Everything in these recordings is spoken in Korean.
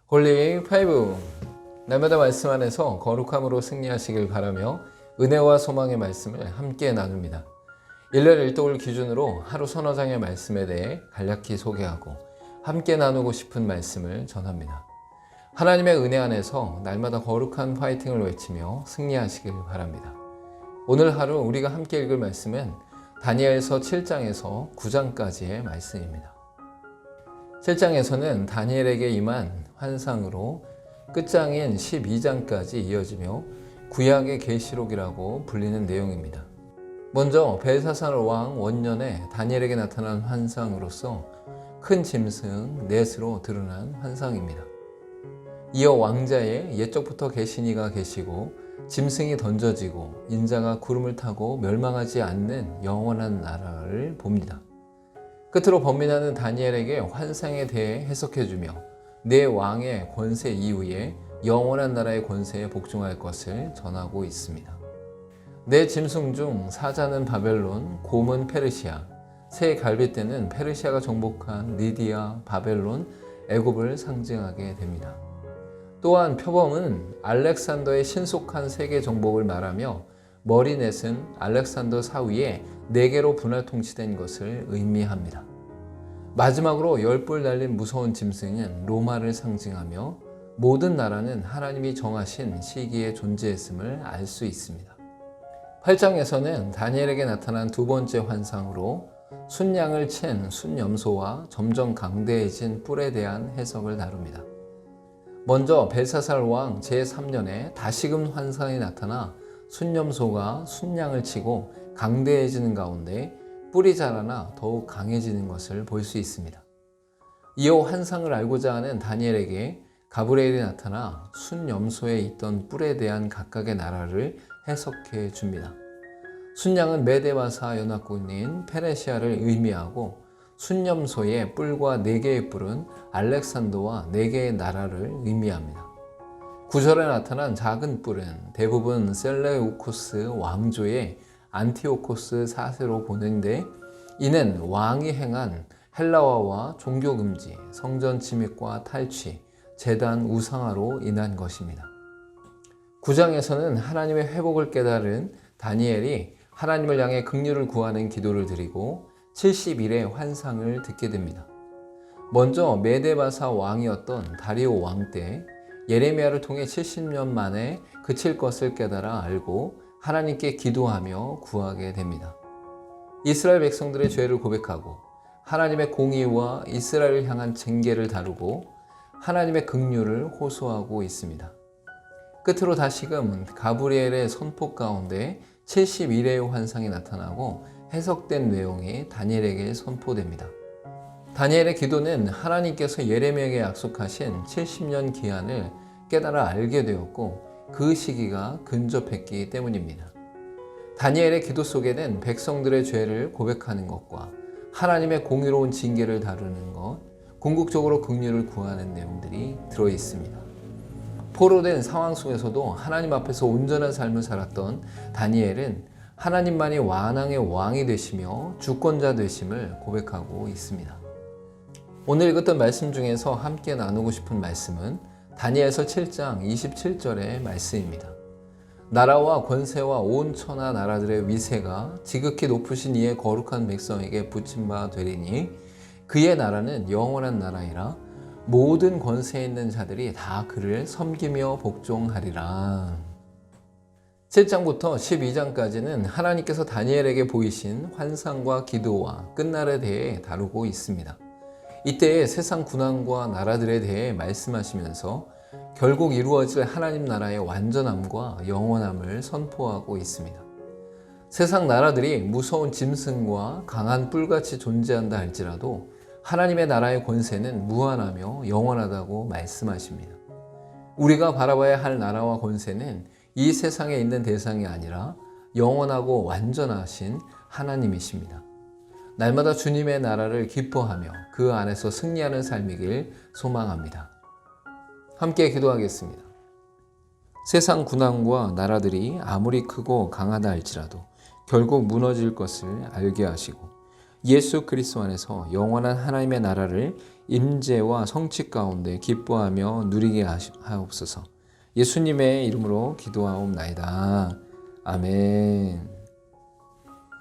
홀리 5. 날마다 말씀 안에서 거룩함으로 승리하시길 바라며 은혜와 소망의 말씀을 함께 나눕니다. 일요일 일독을 기준으로 하루 서너 장의 말씀에 대해 간략히 소개하고 함께 나누고 싶은 말씀을 전합니다. 하나님의 은혜 안에서 날마다 거룩한 파이팅을 외치며 승리하시길 바랍니다. 오늘 하루 우리가 함께 읽을 말씀은 다니엘서 7장에서 9장까지의 말씀입니다. 7장에서는 다니엘에게 임한 환상으로 끝장인 12장까지 이어지며 구약의 계시록이라고 불리는 내용입니다. 먼저 벨사살 왕 원년에 다니엘에게 나타난 환상으로서 큰 짐승 넷으로 드러난 환상입니다. 이어 왕자의 옛적부터 계신 이가 계시고 짐승이 던져지고 인자가 구름을 타고 멸망하지 않는 영원한 나라를 봅니다. 끝으로 번민하는 다니엘에게 환상에 대해 해석해주며 내 왕의 권세 이후에 영원한 나라의 권세에 복종할 것을 전하고 있습니다. 네 짐승 중 사자는 바벨론, 곰은 페르시아, 새 갈빗대는 페르시아가 정복한 리디아, 바벨론, 애굽을 상징하게 됩니다. 또한 표범은 알렉산더의 신속한 세계 정복을 말하며 머리넷은 알렉산더 사위의 4개로 분할 통치된 것을 의미합니다. 마지막으로 10뿔 달린 무서운 짐승은 로마를 상징하며 모든 나라는 하나님이 정하신 시기에 존재했음을 알 수 있습니다. 8장에서는 다니엘에게 나타난 두 번째 환상으로 순양을 챈 순염소와 점점 강대해진 뿔에 대한 해석을 다룹니다. 먼저 벨사살 왕 제3년에 다시금 환상이 나타나 순염소가 순양을 치고 강대해지는 가운데 뿔이 자라나 더욱 강해지는 것을 볼 수 있습니다. 이어 환상을 알고자 하는 다니엘에게 가브리엘이 나타나 순염소에 있던 뿔에 대한 각각의 나라를 해석해 줍니다. 순양은 메데바사 연합군인 페르시아를 의미하고 순염소의 뿔과 4개의 뿔은 알렉산더와 4개의 나라를 의미합니다. 9절에 나타난 작은 뿔은 대부분 셀레우코스 왕조의 안티오코스 4세로 보는데 이는 왕이 행한 헬라화와 종교금지, 성전 침입과 탈취, 제단 우상화로 인한 것입니다. 9장에서는 하나님의 회복을 깨달은 다니엘이 하나님을 향해 긍휼을 구하는 기도를 드리고 70일의 환상을 듣게 됩니다. 먼저 메데바사 왕이었던 다리오 왕 때 예레미야를 통해 70년 만에 그칠 것을 깨달아 알고 하나님께 기도하며 구하게 됩니다. 이스라엘 백성들의 죄를 고백하고 하나님의 공의와 이스라엘을 향한 징계를 다루고 하나님의 긍휼을 호소하고 있습니다. 끝으로 다시금 가브리엘의 선포 가운데 71회의 환상이 나타나고 해석된 내용이 다니엘에게 선포됩니다. 다니엘의 기도는 하나님께서 예레미야에게 약속하신 70년 기한을 깨달아 알게 되었고 그 시기가 근접했기 때문입니다. 다니엘의 기도 속에는 백성들의 죄를 고백하는 것과 하나님의 공의로운 징계를 다루는 것, 궁극적으로 긍휼을 구하는 내용들이 들어 있습니다. 포로된 상황 속에서도 하나님 앞에서 온전한 삶을 살았던 다니엘은 하나님만이 만왕의 왕이 되시며 주권자 되심을 고백하고 있습니다. 오늘 읽었던 말씀 중에서 함께 나누고 싶은 말씀은 다니엘서 7장 27절의 말씀입니다. 나라와 권세와 온 천하 나라들의 위세가 지극히 높으신 이의 거룩한 백성에게 붙임 바 되리니 그의 나라는 영원한 나라이라 모든 권세에 있는 자들이 다 그를 섬기며 복종하리라. 7장부터 12장까지는 하나님께서 다니엘에게 보이신 환상과 기도와 끝날에 대해 다루고 있습니다. 이때의 세상 군왕과 나라들에 대해 말씀하시면서 결국 이루어질 하나님 나라의 완전함과 영원함을 선포하고 있습니다. 세상 나라들이 무서운 짐승과 강한 뿔같이 존재한다 할지라도 하나님의 나라의 권세는 무한하며 영원하다고 말씀하십니다. 우리가 바라봐야 할 나라와 권세는 이 세상에 있는 대상이 아니라 영원하고 완전하신 하나님이십니다. 날마다 주님의 나라를 기뻐하며 그 안에서 승리하는 삶이길 소망합니다. 함께 기도하겠습니다. 세상 군왕과 나라들이 아무리 크고 강하다 할지라도 결국 무너질 것을 알게 하시고 예수 그리스도 안에서 영원한 하나님의 나라를 임재와 성취 가운데 기뻐하며 누리게 하옵소서. 예수님의 이름으로 기도하옵나이다. 아멘.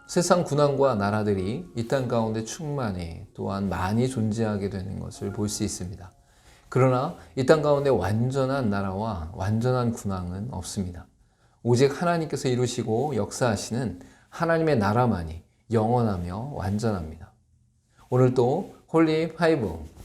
세상 군왕과 나라들이 이 땅 가운데 충만히 또한 많이 존재하게 되는 것을 볼 수 있습니다. 그러나 이 땅 가운데 완전한 나라와 완전한 군왕은 없습니다. 오직 하나님께서 이루시고 역사하시는 하나님의 나라만이 영원하며 완전합니다. 오늘도 홀리 파이브